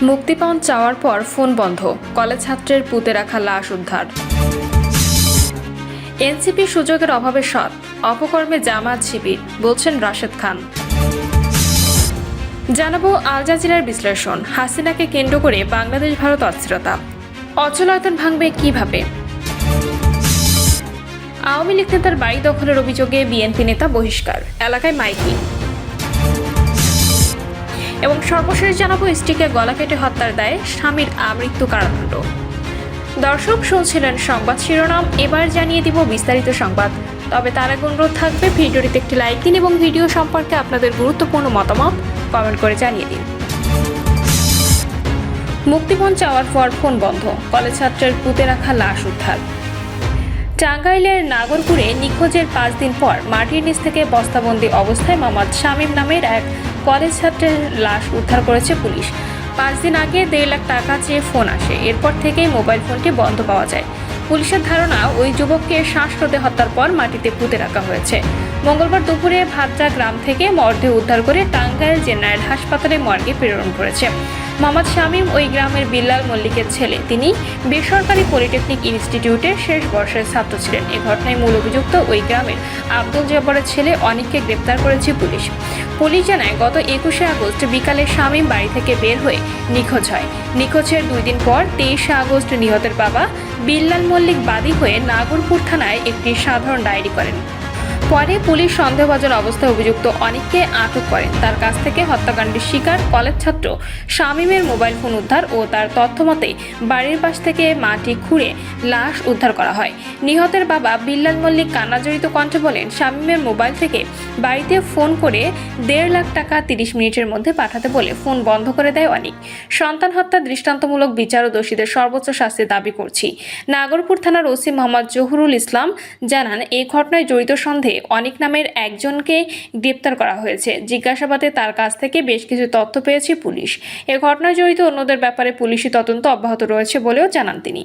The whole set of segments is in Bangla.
মুক্তিপণ চাওয়ার পর ফোন বন্ধ, কলেজ ছাত্রের পুঁতে রাখা লাশ উদ্ধার। এনসিপি সুযোগের অভাবে সৎ, অপকর্মে জামাত শিবির, বলছেন রাশেদ খান। জানাবো আল জাজিরার বিশ্লেষণ, হাসিনাকে কেন্দ্র করে বাংলাদেশ ভারত অস্থিরতা, অচলায়তন ভাঙবে কিভাবে। আওয়ামী লীগ নেতার বাড়ি দখলের অভিযোগে বিএনপি নেতা বহিষ্কার, এলাকায় মাইকিং। এবং সর্বশেষ জানাবো স্ত্রীকে গলা কেটে হত্যার দায়ে স্বামীর আমৃত্যু কারাদণ্ড। দর্শক শুনছিলেন সংবাদ শিরোনাম, এবার জানিয়ে দিব বিস্তারিত সংবাদ। তবে তার আগে অনুরোধ থাকবে ভিডিওটিতে একটি লাইক দিন এবং ভিডিও সম্পর্কে আপনাদের গুরুত্বপূর্ণ মতামত কমেন্ট করে জানিয়ে দিন। মুক্তিপণ চাওয়ার পর ফোন বন্ধ, কলেজ ছাত্রের পুঁতে রাখা লাশ উদ্ধার। টাঙ্গাইলের নাগরপুরে নিখোঁজের 5 দিন পর মাটির নিচ থেকে বস্তাবন্দি অবস্থায় মোহাম্মদ শামীম নামের এক কলেজ ছাত্রের লাশ উদ্ধার করেছে পুলিশ। 5 দিন আগে 1.5 লাখ টাকা চেয়ে ফোন আসে, এরপর থেকেই মোবাইল ফোনটি বন্ধ পাওয়া যায়। পুলিশের ধারণা ওই যুবককে শ্বাসরোধে হত্যার পর মাটিতে পুঁতে রাখা হয়েছে। মঙ্গলবার দুপুরে ভাদ্রা গ্রাম থেকে মরদেহ উদ্ধার করে টাঙ্গাইল জেনারেল হাসপাতালে মর্গে প্রেরণ করেছে। মোহাম্মদ শামীম ওই গ্রামের বিল্লাল মল্লিকের ছেলে। তিনি বেসরকারি পলিটেকনিক ইনস্টিটিউটের শেষ বর্ষের ছাত্র ছিলেন। এ ঘটনায় মূল অভিযুক্ত ওই গ্রামের আব্দুল জব্বারের ছেলে অনিককে গ্রেপ্তার করেছে পুলিশ। পুলিশ জানায়, গত 21শে আগস্ট বিকালে শামীম বাড়ি থেকে বের হয়ে নিখোঁজ হয়। নিখোঁজের 2 দিন পর 23শে আগস্ট নিহতের বাবা বিল্লাল মল্লিক বাদী হয়ে নাগরপুর থানায় একটি সাধারণ ডায়েরি করেন। পরে পুলিশ সন্দেহভাজন অবস্থায় অভিযুক্ত অনিককে আটক করেন। তার কাছ থেকে হত্যাকাণ্ডের শিকার কলেজ ছাত্র শামীমের মোবাইল ফোন উদ্ধার ও তার তথ্যমতে বাড়ির পাশ থেকে মাটি খুঁড়ে লাশ উদ্ধার করা হয়। নিহতের বাবা বিল্লাল মল্লিক কান্নাজড়িত কণ্ঠে বলেন, শামীমের মোবাইল থেকে বাড়িতে ফোন করে 1.5 লাখ টাকা 30 মিনিটের মধ্যে পাঠাতে বলে ফোন বন্ধ করে দেয় অনিক। সন্তান হত্যা দৃষ্টান্তমূলক বিচার ও দোষীদের সর্বোচ্চ শাস্তি দাবি করছি। নাগরপুর থানার ওসি মোহাম্মদ জহুরুল ইসলাম জানান, এই ঘটনায় জড়িত সন্দেহে অনিক নামের একজনকে গ্রেপ্তার করা হয়েছে। জিজ্ঞাসাবাদে তার কাছ থেকে বেশ কিছু তথ্য পেয়েছে পুলিশ। এ ঘটনায় জড়িত অন্যদের ব্যাপারে পুলিশি তদন্ত অব্যাহত রয়েছে বলেও জানান তিনি।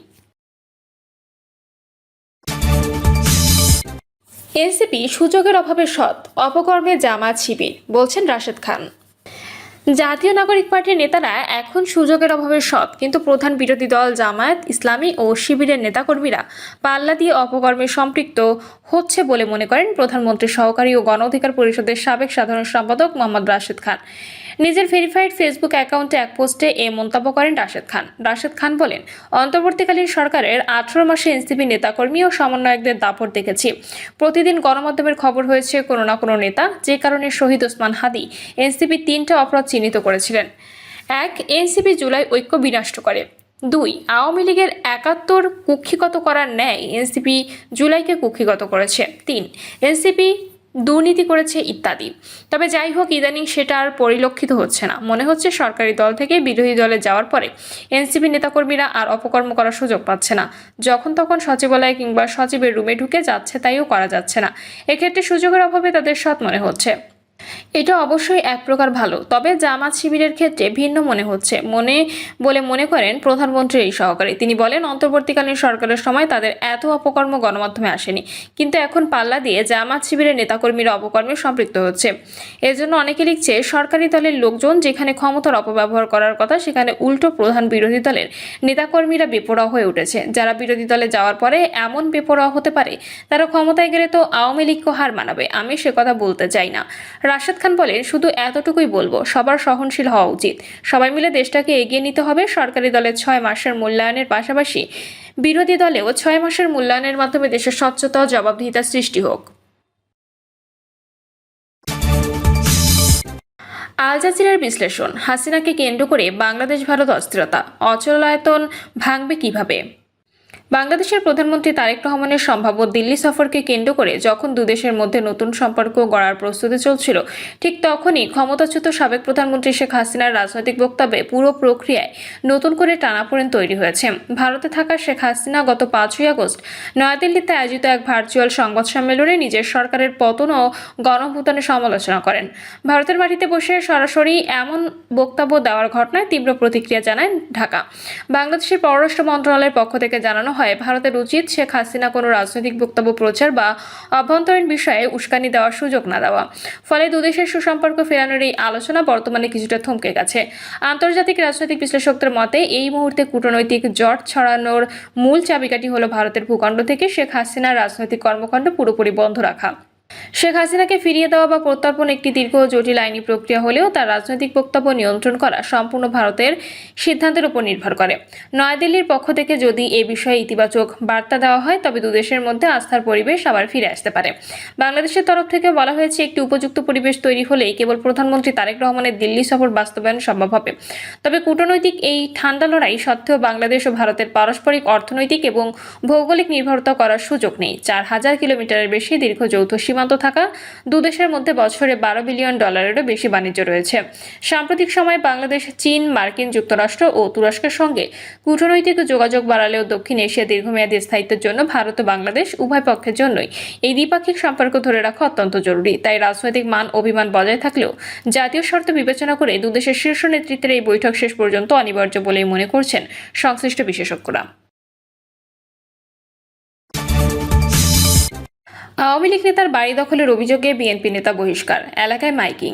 এনসিপি সুযোগের অভাবে সৎ, অপকর্মে জামাত শিবির, বলছেন রাশেদ খান। জাতীয় নাগরিক পার্টির নেতারা এখন সুযোগের অভাবে সৎ, কিন্তু প্রধান বিরোধী দল জামায়াত ইসলামী ও শিবিরের নেতাকর্মীরা পাল্লা দিয়ে অপকর্মে সম্পৃক্ত হচ্ছে বলে মনে করেন প্রধানমন্ত্রীর সহকারী ও গণ অধিকার পরিষদের সাবেক সাধারণ সম্পাদক মোহাম্মদ রাশেদ খান। নিজের ভেরিফাইড ফেসবুক অ্যাকাউন্টে এক পোস্টে এ মন্তব্য করেন রাশেদ খান। রাশেদ খান বলেন, অন্তর্বর্তীকালীন সরকারের 18 মাসে এনসিপি নেতাকর্মী ও সমন্বয়কদের দাপট দেখেছি। প্রতিদিন গণমাধ্যমের খবর হয়েছে কোনো না কোনো নেতা যে কারণে শহীদ ওসমান হাদি এনসিপি 3টা অপরাধ চিহ্নিত করেছিলেন। 1. এনসিপি জুলাই ঐক্য বিনষ্ট করে। 2. আওয়ামী লীগের 71 কুক্ষিগত করার ন্যায় এনসিপি জুলাইকে কুক্ষিগত করেছে। 3. এনসিপি দুর্নীতি করেছে ইত্যাদি। তবে যাই হোক, ইদানিং সেটা আর পরিলক্ষিত হচ্ছে না। মনে হচ্ছে সরকারি দল থেকে বিরোধী দলে যাওয়ার পরে এনসিপি নেতাকর্মীরা আর অপকর্ম করার সুযোগ পাচ্ছে না। যখন তখন সচিবালয় কিংবা সচিবের রুমে ঢুকে যাচ্ছে, তাইও করা যাচ্ছে না। এক্ষেত্রে সুযোগের অভাবে তাদের সৎ মনে হচ্ছে। এটা অবশ্যই এক প্রকার ভালো, তবে জামাত শিবিরের ক্ষেত্রে ভিন্ন মনে হচ্ছে মনে করেন প্রধানমন্ত্রীর এই সহকারী। তিনি বলেন, অন্তর্বর্তীকালীন সরকারের সময় তাদের এত অপকর্ম গণমাধ্যমে আসেনি, কিন্তু এখন পাল্লা দিয়ে জামাত শিবিরের নেতাকর্মীরা অপকর্মে সম্পৃক্ত হচ্ছে। এজন্য অনেকে লিখছে, সরকারি দলের লোকজন যেখানে ক্ষমতার অপব্যবহার করার কথা, সেখানে উল্টো প্রধান বিরোধী দলের নেতাকর্মীরা বেপরোয়া হয়ে উঠেছে। যারা বিরোধী দলে যাওয়ার পরে এমন বেপরোয়া হতে পারে, তারা ক্ষমতায় গেলে তো আওয়ামী লীগকে হার মানাবে। আমি সে কথা বলতে চাই না। রাশেদ খান বলেন, শুধু এতটুকুই বলবো, সবার সহনশীল হওয়া উচিত। সবাই মিলে দেশটাকে এগিয়ে নিতে হবে। সরকারি দলের 6 মাসের মূল্যায়নের পাশাপাশি বিরোধী দলেও 6 মাসের মূল্যায়নের মাধ্যমে দেশের স্বচ্ছতা ও জবাবদিহিতা সৃষ্টি হোক। আল জাজিরার বিশ্লেষণ, হাসিনাকে কেন্দ্র করে বাংলাদেশ ভারত অস্থিরতা, অচলায়তন ভাঙবে কিভাবে। বাংলাদেশের প্রধানমন্ত্রী তারেক রহমানের সম্ভাব্য দিল্লি সফরকে কেন্দ্র করে যখন দুদেশের মধ্যে নতুন সম্পর্ক গড়ার প্রস্তুতি চলছিল, ঠিক তখনই ক্ষমতাচ্যুত সাবেক প্রধানমন্ত্রী শেখ হাসিনার রাজনৈতিক বক্তব্যে পুরো প্রক্রিয়ায় নতুন করে টানাপোড়েন তৈরি হয়েছে। ভারতে থাকা শেখ হাসিনা গত 5ই আগস্ট নয়াদিল্লিতে আয়োজিত এক ভার্চুয়াল সংবাদ সম্মেলনে নিজের সরকারের পতন ও গণঅভ্যুত্থানের সমালোচনা করেন। ভারতের মাটিতে বসে সরাসরি এমন বক্তব্য দেওয়ার ঘটনায় তীব্র প্রতিক্রিয়া জানায় ঢাকা। বাংলাদেশের পররাষ্ট্র মন্ত্রণালয়ের পক্ষ থেকে জানানো হয়, হয় ভারতের উচিত শেখ হাসিনা কোনো রাজনৈতিক বক্তব্য প্রচার বা অভ্যন্তরীণ বিষয়ে উস্কানি দেওয়ার সুযোগ না দেওয়া। ফলে দুদেশের সুসম্পর্ক ফেরানোর এই আলোচনা বর্তমানে কিছুটা থমকে গেছে। আন্তর্জাতিক রাজনৈতিক বিশ্লেষকদের মতে এই মুহূর্তে কূটনৈতিক জট ছড়ানোর মূল চাবিকাঠি হলো ভারতের ভূখণ্ড থেকে শেখ হাসিনার রাজনৈতিক কর্মকাণ্ড পুরোপুরি বন্ধ রাখা। শেখ হাসিনাকে ফিরিয়ে দেওয়া বা প্রত্যর্পণ একটি দীর্ঘ জটিল আইনি প্রক্রিয়া হলেও তার রাজনৈতিক বক্তব্য নিয়ন্ত্রণ করা সম্পূর্ণ ভারতের সিদ্ধান্তের উপর নির্ভর করে। নয়াদিল্লির পক্ষ থেকে যদি এ বিষয়ে ইতিবাচক বার্তা দেওয়া হয় তবে দুদেশের মধ্যে আস্থার পরিবেশ আবার ফিরে আসতে পারে। বাংলাদেশের তরফ থেকে বলা হয়েছে একটি উপযুক্ত পরিবেশ তৈরি হলেই কেবল প্রধানমন্ত্রী তারেক রহমানের দিল্লি সফর বাস্তবায়ন সম্ভব হবে। তবে কূটনৈতিক এই ঠান্ডা লড়াই সত্ত্বেও বাংলাদেশ ও ভারতের পারস্পরিক অর্থনৈতিক এবং ভৌগোলিক নির্ভরতা করার সুযোগ নেই। 4000 কিলোমিটারের বেশি দীর্ঘ যৌথ সীমান্ত থাকা দুদেশের মধ্যে বছরে $12 বিলিয়ন বেশি বাণিজ্য রয়েছে। সাম্প্রতিক সময়ে বাংলাদেশ চীন, মার্কিন যুক্তরাষ্ট্র ও তুরস্কের সঙ্গে কূটনৈতিক যোগাযোগ বাড়ালেও দক্ষিণ এশিয়া দীর্ঘমেয়াদী স্থায়িত্বের জন্য ভারত ও বাংলাদেশ উভয় পক্ষের জন্যই এই দ্বিপাক্ষিক সম্পর্ক ধরে রাখা অত্যন্ত জরুরি। তাই রাজনৈতিক মান অভিমান বজায় থাকলেও জাতীয় স্বার্থ বিবেচনা করে দুদেশের শীর্ষ নেতৃত্বের এই বৈঠক শেষ পর্যন্ত অনিবার্য বলেই মনে করছেন সংশ্লিষ্ট বিশেষজ্ঞরা। আওয়ামী লীগ নেতার বাড়ি দখলের অভিযোগে বিএনপি নেতা বহিষ্কার, এলাকায় মাইকিং।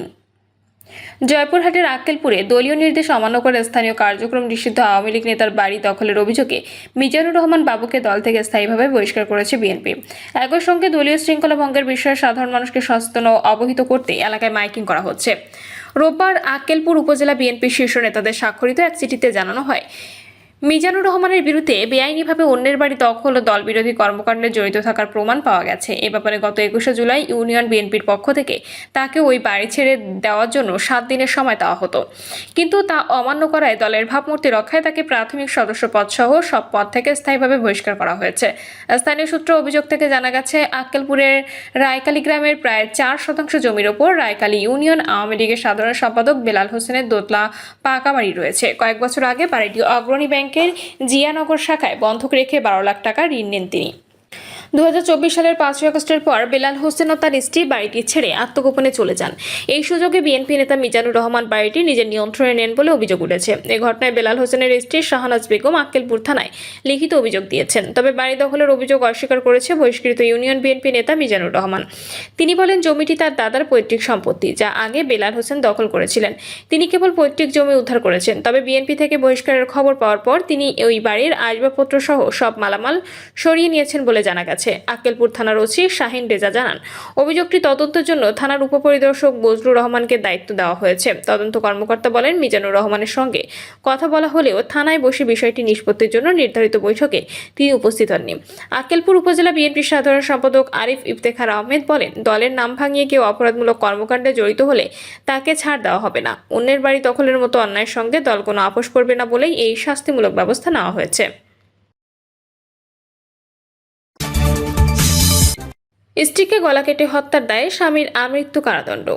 জয়পুরহাটের আক্কেলপুরে দলীয় নির্দেশ অমান্য করে স্থানীয় কার্যক্রম নিষিদ্ধ আওয়ামী লীগ নেতার বাড়ি দখলের অভিযোগে মিজানুর রহমান বাবুকে দল থেকে স্থায়ীভাবে বহিষ্কার করেছে বিএনপি। একই সঙ্গে দলীয় শৃঙ্খলা ভঙ্গের বিষয়ে সাধারণ মানুষকে সচেতন ও অবহিত করতে এলাকায় মাইকিং করা হচ্ছে। রোববার আক্কেলপুর উপজেলা বিএনপির শীর্ষ নেতাদের স্বাক্ষরিত এক চিঠিতে জানানো হয়, মিজানুর রহমানের বিরুদ্ধে বেআইনিভাবে অন্যের বাড়ি দখল ও দলবিরোধী কর্মকাণ্ডে জড়িত থাকার প্রমাণ পাওয়া গেছে। এ ব্যাপারে গত 21 জুলাই ইউনিয়ন বিএনপির পক্ষ থেকে তাকে ওই বাড়ি ছেড়ে দেওয়ার জন্য 7 দিনের সময় দেওয়া হতো, কিন্তু তা অমান্য করায় দলের ভাবমূর্তি রক্ষায় তাকে প্রাথমিক সদস্য পদসহ সব পদ থেকে স্থায়ীভাবে বহিষ্কার করা হয়েছে। স্থানীয় সূত্র অভিযোগ থেকে জানা গেছে, আক্কেলপুরের রায়কালী গ্রামের প্রায় 4% জমির ওপর রায়কালী ইউনিয়ন আওয়ামী লীগের সাধারণ সম্পাদক বেলাল হোসেনের দোতলা পাকা বাড়ি রয়েছে। কয়েক বছর আগে বাড়িটি অগ্রণী ব্যাংকের জিয়ানগর শাখায় বন্ধক রেখে 12 লাখ টাকা ঋণ নেন তিনি। 2024 সালের 5 আগস্টের পর বেলাল হোসেন ও তার স্ত্রী বাড়িটি ছেড়ে আত্মগোপনে চলে যান। এই সুযোগে বিএনপি নেতা মিজানুর রহমান বাড়িটি নিজের নিয়ন্ত্রণে নেন বলে অভিযোগ উঠেছে। এই ঘটনায় বেলাল হোসেনের স্ত্রী শাহনাজ বেগম আক্কেলপুর থানায় লিখিত অভিযোগ দিয়েছেন। তবে বাড়ি দখলের অভিযোগ অস্বীকার করেছে বহিষ্কৃত ইউনিয়ন বিএনপি নেতা মিজানুর রহমান। তিনি বলেন, জমিটি তার দাদার পৈতৃক সম্পত্তি, যা আগে বেলাল হোসেন দখল করেছিলেন। তিনি কেবল পৈতৃক জমি উদ্ধার করেছেন। তবে বিএনপি থেকে বহিষ্কারের খবর পাওয়ার পর তিনি ওই বাড়ির আসবাবপত্র সহ সব মালামাল সরিয়ে নিয়েছেন বলে জানা গেছে। আক্কেলপুর থানার ওসি শাহিন রেজা জানান, অভিযোগটি তদন্তের জন্য থানার উপপরিদর্শক বজলুর রহমানকে দায়িত্ব দেওয়া হয়েছে। তদন্ত কর্মকর্তা বলেন, মিজানুর রহমানের সঙ্গে কথা বলা হলেও থানায় বসে বিষয়টি নিষ্পত্তির জন্য নির্ধারিত বৈঠকে তিনি উপস্থিত হননি। আক্কেলপুর উপজেলা বিএনপির সাধারণ সম্পাদক আরিফ ইফতেখার আহমেদ বলেন, দলের নাম ভাঙিয়ে কেউ অপরাধমূলক কর্মকাণ্ডে জড়িত হলে তাকে ছাড় দেওয়া হবে না। অন্যের বাড়ি দখলের মতো অন্যায়ের সঙ্গে দল কোনো আপোষ করবে না বলেই এই শাস্তিমূলক ব্যবস্থা নেওয়া হয়েছে। স্ত্রীকে গলা কেটে হত্যার দায়ে স্বামীর আমৃত্যু কারাদণ্ড।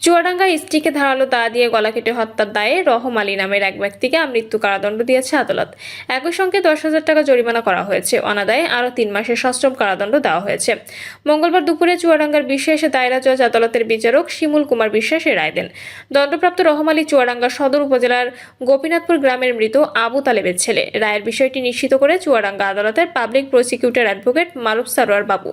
চুয়াডাঙ্গায় স্ত্রীকে ধারালো দা দিয়ে গলা কেটে হত্যার দায়ে রহম আলী নামের এক ব্যক্তিকে আমৃত্যু কারাদণ্ড দিয়েছে আদালত। একই সঙ্গে 10,000 টাকা জরিমানা করা হয়েছে। অনাদায়ে আরও 3 মাসের সশ্রম কারাদণ্ড দেওয়া হয়েছে। মঙ্গলবার দুপুরে চুয়াডাঙ্গার বিশেষ দায়রা জজ আদালতের বিচারক শিমুল কুমার বিশ্বাস এ রায় দেন। দণ্ডপ্রাপ্ত রহম আলী চুয়াডাঙ্গা সদর উপজেলার গোপীনাথপুর গ্রামের মৃত আবু তালেবের ছেলে। রায়ের বিষয়টি নিশ্চিত করে চুয়াডাঙ্গা আদালতের পাবলিক প্রসিকিউটর অ্যাডভোকেট মারুফ সারোয়ার বাবু।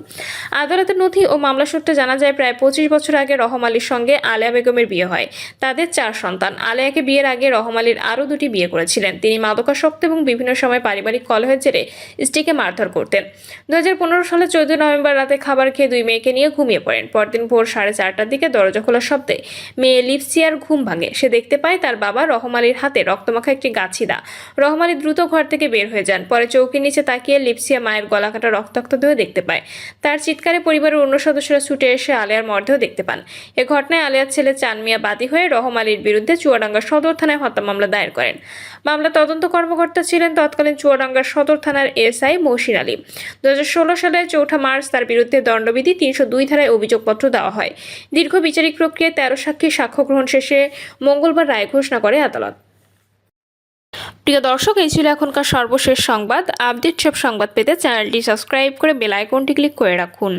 আদালতের নথি ও মামলা সূত্রে জানা যায়, প্রায় 25 বছর আগে রহম আলীর সঙ্গে আলেয়া বেগমের বিয়ে হয়। তাদের 4 সন্তান। আলেয়াকে বিয়ের আগে রহম আলীর আরও 2টি বিয়ে করেছিলেন। তিনি মাদকাসক্ত এবং বিভিন্ন সময় পারিবারিক কলহের জেরে স্ত্রীকে মারধর করতেন। 2015 সালের 14 নভেম্বর রাতে খাবার খেয়ে 2 মেয়েকে নিয়ে ঘুমিয়ে পড়েন। পরদিন ভোর 4:30টার দিকে দরজা খোলার শব্দে মেয়ে লিপসিয়ার ঘুম ভাঙে। সে দেখতে পায় তার বাবা রহম আলীর হাতে রক্তমাখা একটি গাছি দা। রহম আলী দ্রুত ঘর থেকে বের হয়ে যান। পরে চৌকির নিচে তাকিয়ে লিপসিয়া মায়ের গলা কাটা রক্তাক্ত দেহ দেখতে পায়। তার চিৎকারে পরিবারের অন্য সদস্যরা ছুটে এসে আলেয়ার মরদেহ দেখতে পান। এ ঘটনায় আলেয়ার ছেলে চান মিয়া বাদী হয়ে রহম আলীর বিরুদ্ধে চুয়াডাঙ্গা সদর থানায় হত্যা মামলা দায়ের করেন। মামলা তদন্ত কর্মকর্তা ছিলেন তৎকালীন চুয়াডাঙ্গা সদর থানার এসআই মহসিন আলী। 2016 সালের 4 মার্চ তার বিরুদ্ধে দণ্ডবিধি 302 ধারায় অভিযোগপত্র দেওয়া হয়। দীর্ঘ বিচারিক প্রক্রিয়ায় 13 সাক্ষীর সাক্ষ্য গ্রহণ শেষে মঙ্গলবার রায় ঘোষণা করে আদালত। প্রিয় দর্শক, এই ছিল এখনকার সর্বশেষ সংবাদ। আপডেট সব সংবাদ পেতে চ্যানেলটি সাবস্ক্রাইব করে বেল আইকনটি ক্লিক করে রাখুন।